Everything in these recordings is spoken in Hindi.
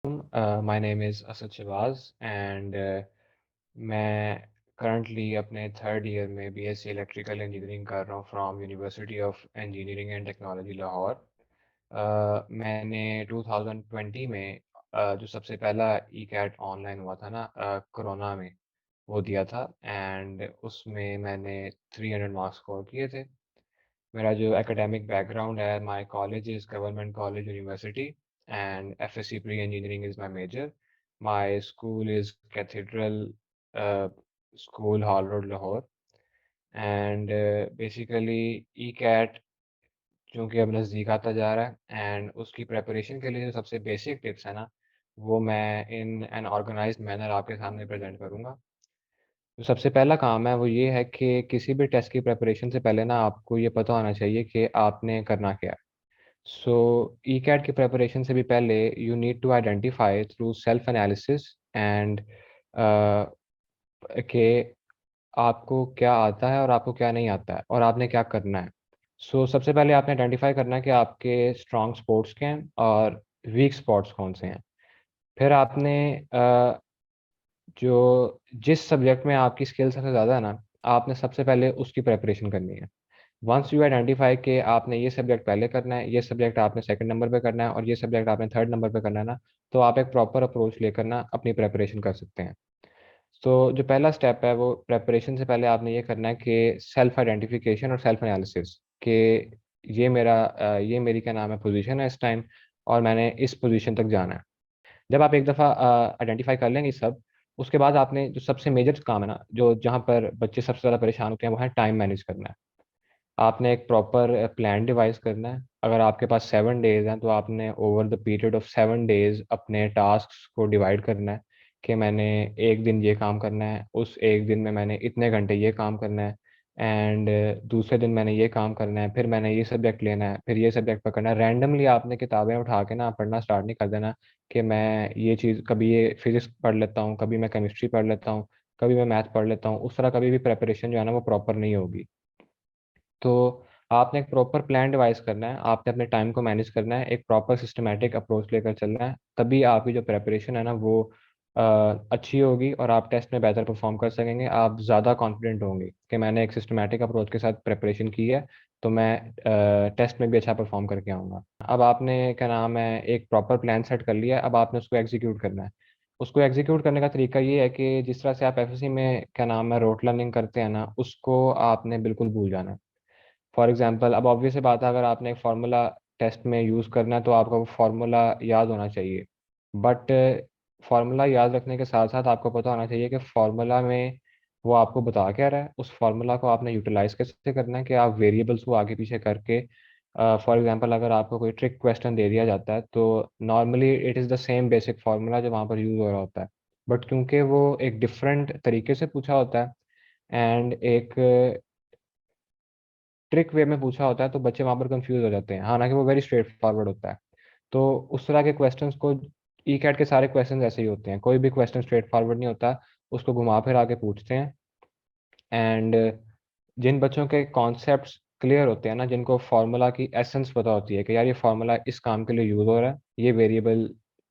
My name is Asad Shahbaz and मैं करंटली अपने थर्ड ईयर में बीएससी इलेक्ट्रिकल इंजीनियरिंग कर रहा हूँ from university of engineering and technology Lahore. मैंने 2020 में जो सबसे पहला ई कैट ऑनलाइन हुआ था ना कोरोना में, वो दिया था एंड उसमें मैंने 300 मार्क्स स्कोर किए थे। मेरा जो एकेडमिक बैकग्राउंड है, my college is government college university and FSc pre engineering is my major. My school is cathedral school hall road Lahore and basically E CAT चूँकि अब नज़दीक आता जा रहा है एंड उसकी प्रिपरेशन के लिए जो सबसे बेसिक टिप्स है ना, वो मैं इन एन ऑर्गेनाइज्ड मैनर आपके सामने प्रेज़ेंट करूँगा। तो सबसे पहला काम है वो ये है कि किसी भी टेस्ट की प्रिपरेशन से पहले ना आपको ये पता होना चाहिए कि आपने करना क्या है। सो ईकैट की प्रिपरेशन से भी पहले you need to identify through self analysis and कि आपको क्या आता है और आपको क्या नहीं आता है और आपने क्या करना है। सो सबसे पहले आपने आइडेंटिफाई करना है कि आपके स्ट्रॉन्ग स्पोर्ट्स क्या हैं और वीक स्पॉट्स कौन से हैं। फिर आपने जो जिस सब्जेक्ट में आपकी स्किल सबसे ज़्यादा है ना, आपने सबसे पहले उसकी प्रिपरेशन करनी है। वंस यू आइडेंटिफाई कि आपने ये सब्जेक्ट पहले करना है, ये सब्जेक्ट आपने सेकंड नंबर पे करना है और ये सब्जेक्ट आपने थर्ड नंबर पे करना है ना, तो आप एक प्रॉपर अप्रोच लेकर ना अपनी प्रिपरेशन कर सकते हैं। तो जो पहला स्टेप है वो प्रिपरेशन से पहले आपने ये करना है कि सेल्फ आइडेंटिफिकेशन और सेल्फ एनालिसिस कि ये मेरी क्या नाम है पोजीशन है इस टाइम और मैंने इस पोजीशन तक जाना है। जब आप एक दफ़ा आइडेंटिफ़ाई कर लेंगे सब, उसके बाद आपने जो सबसे मेजर काम है ना, जो जहाँ पर बच्चे सबसे ज़्यादा परेशान होते हैं, वो है टाइम मैनेज करना है। आपने एक प्रॉपर प्लान डिवाइस करना है। अगर आपके पास 7 डेज़ हैं, तो आपने over the period of 7 days अपने टास्क्स को डिवाइड करना है कि मैंने 1 दिन ये काम करना है, उस 1 दिन में मैंने इतने घंटे ये काम करना है एंड दूसरे दिन मैंने ये काम करना है, फिर मैंने ये सब्जेक्ट लेना है, फिर ये सब्जेक्ट पकड़ना है। रैंडमली आपने किताबें उठा के ना पढ़ना स्टार्ट नहीं कर देना कि मैं ये चीज़ कभी ये फिज़िक्स पढ़ लेता हूँ, कभी मैं केमिस्ट्री पढ़ लेता हूँ, कभी मैं मैथ पढ़ लेता हूँ। उस तरह कभी भी प्रिपरेशन जो है ना, वो प्रॉपर नहीं होगी। तो आपने एक प्रॉपर प्लान डिवाइस करना है, आपने अपने टाइम को मैनेज करना है, एक प्रॉपर सिस्टमैटिक अप्रोच लेकर चलना है, तभी आपकी जो प्रिपरेशन है ना वो अ, अच्छी होगी और आप टेस्ट में बेहतर परफॉर्म कर सकेंगे। आप ज़्यादा कॉन्फिडेंट होंगे कि मैंने एक सिस्टमैटिक अप्रोच के साथ प्रिपरेशन की है, तो मैं टेस्ट में भी अच्छा परफॉर्म करके आऊँगा। अब आपने क्या नाम है एक प्रॉपर प्लान सेट कर लिया है, अब आपने उसको एग्जीक्यूट करना है। उसको एग्जीक्यूट करने का तरीका ये है कि जिस तरह से आप एफएससी में क्या नाम है रोट लर्निंग करते हैं ना, उसको आपने बिल्कुल भूल जाना है। फॉर एग्ज़ाम्पल अब ऑब्वियस सी बात है, अगर आपने एक फ़ॉर्मूला टेस्ट में यूज़ करना है तो आपको वो फ़ॉर्मूला याद होना चाहिए। बट फ़ॉर्मूला याद रखने के साथ-साथ आपको पता होना चाहिए कि फ़ॉर्मूला में वो आपको बता क्या रहा है। उस फ़ॉर्मूला को आपने यूटिलाइज़ कैसे करना है कि आप वेरिएबल्स को आगे-पीछे करके फॉर एग्ज़ाम्पल अगर आपको कोई ट्रिक क्वेश्चन दे दिया जाता है तो normally it is the same basic formula जो वहाँ पर यूज़ हो रहा होता है। बट क्योंकि वो एक डिफरेंट तरीके से पूछा होता है एंड एक ट्रिक वे में पूछा होता है तो बच्चे वहाँ पर कन्फ्यूज़ हो जाते हैं, हालाँकि वो वेरी स्ट्रेट फॉरवर्ड होता है। तो उस तरह के क्वेश्चंस को ईकैट के सारे क्वेश्चंस ऐसे ही होते हैं, कोई भी क्वेश्चन स्ट्रेट फॉरवर्ड नहीं होता, उसको घुमा-फिरा के पूछते हैं एंड जिन बच्चों के कॉन्सेप्ट्स क्लियर होते हैं ना, जिनको फ़ॉर्मूला की एसेंस पता होती है कि यार ये फ़ॉर्मूला इस काम के लिए यूज़ हो रहा है, ये वेरिएबल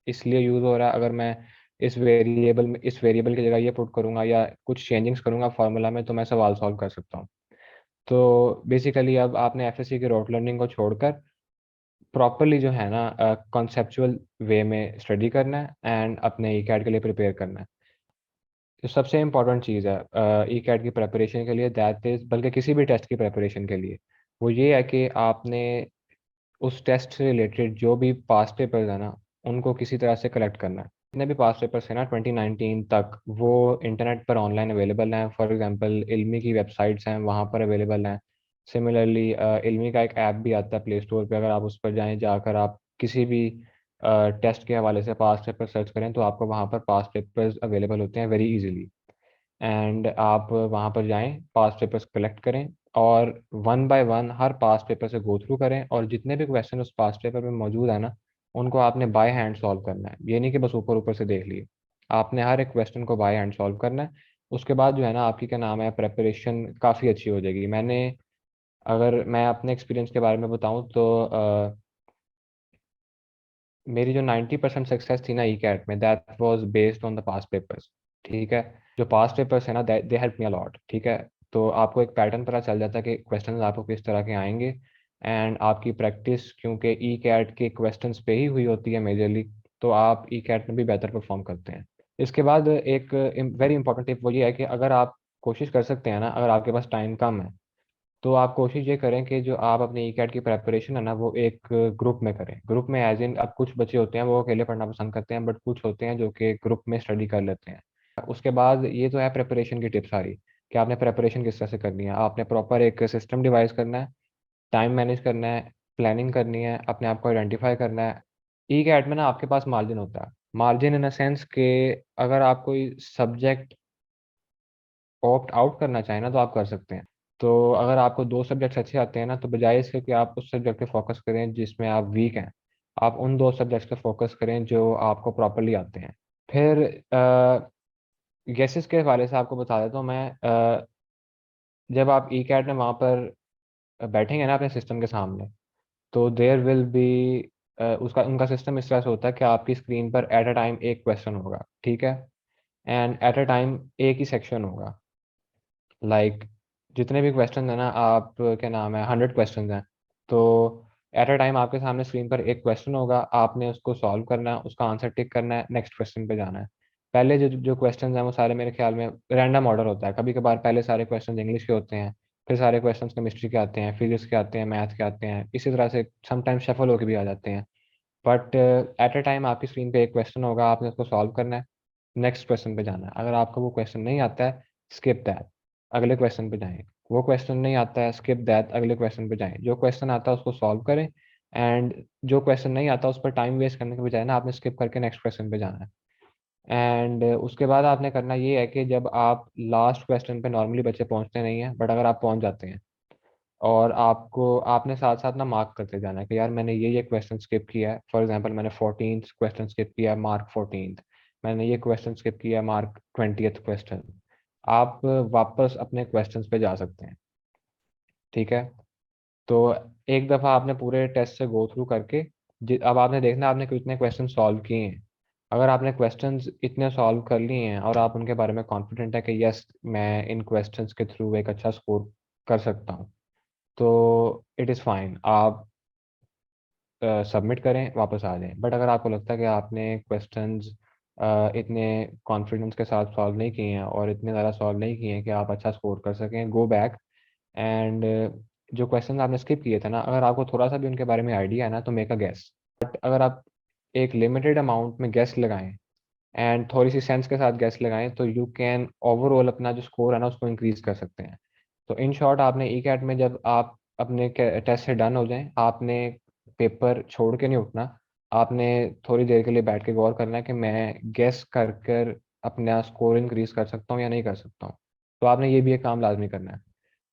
इसलिए यूज़ हो रहा है, अगर मैं इस वेरिएबल की जगह ये पुट करूँगा या कुछ चेंजिंग्स करूँगा फ़ॉर्मूला में तो मैं सवाल सॉल्व कर सकता हूँ। तो बेसिकली अब आपने एफएससी की रोट लर्निंग को छोड़कर प्रॉपर्ली जो है ना कॉन्सेप्चुअल वे में स्टडी करना है एंड अपने ईकैट के लिए प्रिपेयर करना है। जो सबसे इम्पोर्टेंट चीज़ है ईकैट की प्रिपरेशन के लिए दैट इज़ बल्कि किसी भी टेस्ट की प्रिपरेशन के लिए, वो ये है कि आपने उस टेस्ट से रिलेटेड जो भी पास्ट पेपर्स हैं ना, उनको किसी तरह से कलेक्ट करना है। जितने भी पास्ट पेपर्स हैं ना 2019 तक, वो इंटरनेट पर ऑनलाइन अवेलेबल हैं। फॉर एग्ज़ाम्पल इल्मी की वेबसाइट्स हैं, वहाँ पर अवेलेबल हैं। सिमिलरली इल्मी का एक ऐप भी आता है प्ले स्टोर पे, अगर आप उस पर जाएँ, जाकर आप किसी भी टेस्ट के हवाले से पास्ट पेपर सर्च करें, तो आपको वहाँ पर पास्ट पेपर्स अवेलेबल होते हैं वेरी ईज़िली। एंड आप वहाँ पर जाएँ, पास्ट पेपर्स कलेक्ट करें और one by one her past paper से गो थ्रू करें और जितने भी क्वेश्चन उस पास्ट पेपर में मौजूद है ना, उनको आपने बाय हैंड सॉल्व करना है। ये नहीं कि बस ऊपर-ऊपर से देख लिए। आपने हर एक क्वेश्चन को बाय हैंड सॉल्व करना है। उसके बाद जो है ना आपकी क्या नाम है प्रिपरेशन काफ़ी अच्छी हो जाएगी। अगर मैं अपने एक्सपीरियंस के बारे में बताऊँ तो मेरी जो 90% सक्सेस थी ना ई कैट में, that was based on the past papers. ठीक है, जो पास्ट पेपर्स है ना, दे हेल्प मी अलॉट। ठीक है, तो आपको एक पैटर्न पता चल जाता है कि क्वेश्चंस आपको किस तरह के आएंगे, एंड आपकी प्रैक्टिस क्योंकि ई कैट के क्वेश्चंस पे ही हुई होती है मेजरली, तो आप ई कैट में भी बेहतर परफॉर्म करते हैं। इसके बाद एक वेरी इंपॉर्टेंट टिप वो ये है कि अगर आप कोशिश कर सकते हैं ना, अगर आपके पास टाइम कम है, तो आप कोशिश ये करें कि जो आप अपनी ई कैट की प्रेपरेशन है ना, वो एक ग्रुप में करें। ग्रुप में एज इन, अब कुछ बच्चे होते हैं वो अकेले पढ़ना पसंद करते हैं, बट कुछ होते हैं जो कि ग्रुप में स्टडी कर लेते हैं। उसके बाद ये तो है प्रेपरेशन की टिप सारी, कि आपने प्रेपरेशन किस तरह से करनी है। आपने प्रॉपर एक सिस्टम डिवाइस करना है, टाइम मैनेज करना है, प्लानिंग करनी है, अपने आप को आइडेंटिफाई करना है। ई कैट में ना आपके पास मार्जिन होता है, मार्जिन इन अ सेंस कि अगर आप कोई सब्जेक्ट ऑप्ट आउट करना चाहें ना, तो आप कर सकते हैं। तो अगर आपको दो सब्जेक्ट्स अच्छे आते हैं ना, तो बजाय इसके कि आप उस सब्जेक्ट पे फोकस करें जिसमें आप वीक हैं, आप उन दो सब्जेक्ट्स पे फोकस करें जो आपको प्रॉपरली आते हैं। फिर गेसेस के हवाले से आपको बता देता हूँ मैं। जब आप ई कैट में वहाँ पर बैठेंगे ना अपने सिस्टम के सामने, तो देयर विल बी, उसका उनका सिस्टम इस तरह से होता है कि आपकी स्क्रीन पर एट अ टाइम एक क्वेश्चन होगा। ठीक है, एंड एट अ टाइम एक ही सेक्शन होगा। लाइक जितने भी क्वेश्चन है ना, आप क्या नाम है, 100 क्वेश्चन हैं, तो एट अ टाइम आपके सामने स्क्रीन पर एक क्वेश्चन होगा, आपने उसको सॉल्व करना है, उसका आंसर टिक करना है, नेक्स्ट क्वेश्चन पे जाना है। पहले जो जो क्वेश्चन हैं वो सारे मेरे ख्याल में रैंडम ऑर्डर होता है। कभी कभार पहले सारे क्वेश्चन इंग्लिश के होते हैं, फिर सारे क्वेश्चन केमिस्ट्री के आते हैं, फिजिक्स के आते हैं, मैथ के आते हैं, इसी तरह से समटाइम्स शफल होके भी आ जाते हैं। बट एट अ टाइम आपकी स्क्रीन पे एक क्वेश्चन होगा, आपने उसको सॉल्व करना है, नेक्स्ट क्वेश्चन पे जाना है। अगर आपको वो क्वेश्चन नहीं आता है, स्किप दैट, अगले क्वेश्चन पे जाएं। वो क्वेश्चन नहीं आता है, स्किप दैट, अगले क्वेश्चन पे जाएं। जो क्वेश्चन आता है उसको सॉल्व करें, एंड जो क्वेश्चन नहीं आता उस पर टाइम वेस्ट करने के बजाय ना आपने स्किप करके नेक्स्ट क्वेश्चन पे जाना है। एंड उसके बाद आपने करना ये है कि जब आप लास्ट क्वेश्चन पे, नॉर्मली बच्चे पहुंचते नहीं हैं, बट अगर आप पहुंच जाते हैं, और आपको आपने साथ साथ ना मार्क करते जाना है कि यार मैंने ये क्वेश्चन स्किप किया है। फॉर एग्जांपल मैंने 14th क्वेश्चन स्किप किया, मार्क 14th। मैंने ये क्वेश्चन स्किप किया, मार्क 20th क्वेश्चन। आप वापस अपने क्वेश्चंस पे जा सकते हैं। ठीक है, तो एक दफ़ा आपने पूरे टेस्ट से गो थ्रू करके, अब आपने देखना आपने कितने क्वेश्चन सॉल्व किए हैं। अगर आपने क्वेश्चंस इतने सॉल्व कर लिए हैं और आप उनके बारे में कॉन्फिडेंट है कि यस मैं इन क्वेश्चंस के थ्रू एक अच्छा स्कोर कर सकता हूँ, तो इट इज़ फाइन, आप सबमिट करें, वापस आ जाएं। बट अगर आपको लगता है कि आपने क्वेश्चंस इतने कॉन्फिडेंस के साथ सॉल्व नहीं किए हैं और इतने ज़्यादा सॉल्व नहीं किए हैं कि आप अच्छा स्कोर कर सकें, गो बैक एंड जो क्वेश्चन आपने स्किप किए थे ना, अगर आपको थोड़ा सा भी उनके बारे में आइडिया है ना, तो मेक अ गेस। बट अगर आप एक लिमिटेड अमाउंट में गेस लगाएं एंड थोड़ी सी सेंस के साथ गैस लगाएं, तो यू कैन ओवरऑल अपना जो स्कोर है ना उसको इंक्रीज कर सकते हैं। तो इन शॉर्ट, आपने ई कैट में जब आप अपने टेस्ट से डन हो जाएं, आपने पेपर छोड़ के नहीं उठना। आपने थोड़ी देर के लिए बैठ के गौर करना है कि मैं गेस कर कर अपना स्कोर इंक्रीज कर सकता हूँ या नहीं कर सकता हूँ। तो आपने ये भी एक काम लाजमी करना है।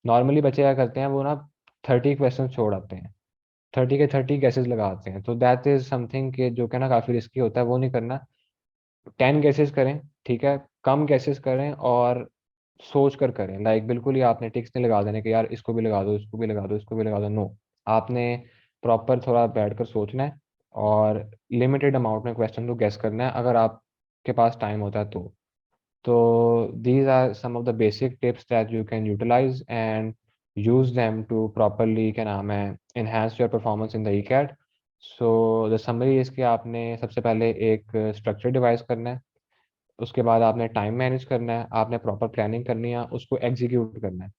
नॉर्मली बच्चे क्या करते हैं, वो ना 30 क्वेश्चन छोड़ आते हैं, 30 के 30 गैसेज लगाते हैं, तो दैट इज समथिंग के जो कि ना काफ़ी रिस्की होता है, वो नहीं करना। 10 गैसेस करें, ठीक है, कम गैसेस करें और सोच कर करें। लाइक बिल्कुल ही आपने टिक्स नहीं लगा देने कि यार इसको भी लगा दो, इसको भी लगा दो, इसको भी लगा दो, नो। आपने प्रॉपर थोड़ा बैठ कर सोचना है और लिमिटेड अमाउंट में क्वेश्चन को गैस करना है, अगर आपके पास टाइम होता है तो these are some of the basic tips that you can utilize and use them to properly, क्या नाम है, enhance your performance in the E CAT. So the summary इसके, आपने सबसे पहले एक स्ट्रक्चर डिवाइस करना है, उसके बाद आपने टाइम मैनेज करना है, आपने प्रॉपर प्लानिंग करनी है, उसको एग्जीक्यूट करना है।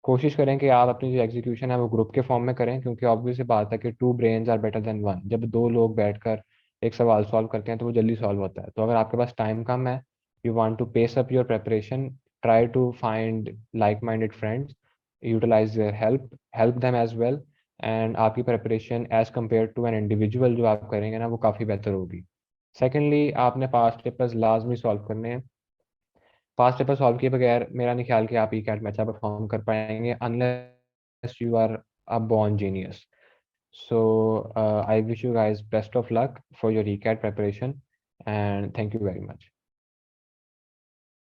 कोशिश करें कि आप अपनी जो एग्जीक्यूशन है वो ग्रुप के फॉर्म में करें, क्योंकि ऑब्वियस सी बात है कि two brains are better than one. जब दो लोग बैठकर एक सवाल सॉल्व करते हैं तो वो जल्दी सॉल्व होता है। तो अगर आपके पास टाइम कम है, you want to pace up your preparation, try to find like minded friends, utilize their help, help them as well, and आपकी preparation as compare to an individual जो आप करेंगे ना, वो काफ़ी बेहतर होगी। सेकेंडली, आपने पास्ट पेपर्स लाजमी सॉल्व करने हैं। पास्ट पेपर सॉल्व किए बगैर मेरा नहीं ख्याल कि आप ई कैट में अच्छा परफॉर्म कर पाएंगे, unless you are a born genius. So I wish you guys best of luck for your ECAT preparation, and thank you very much.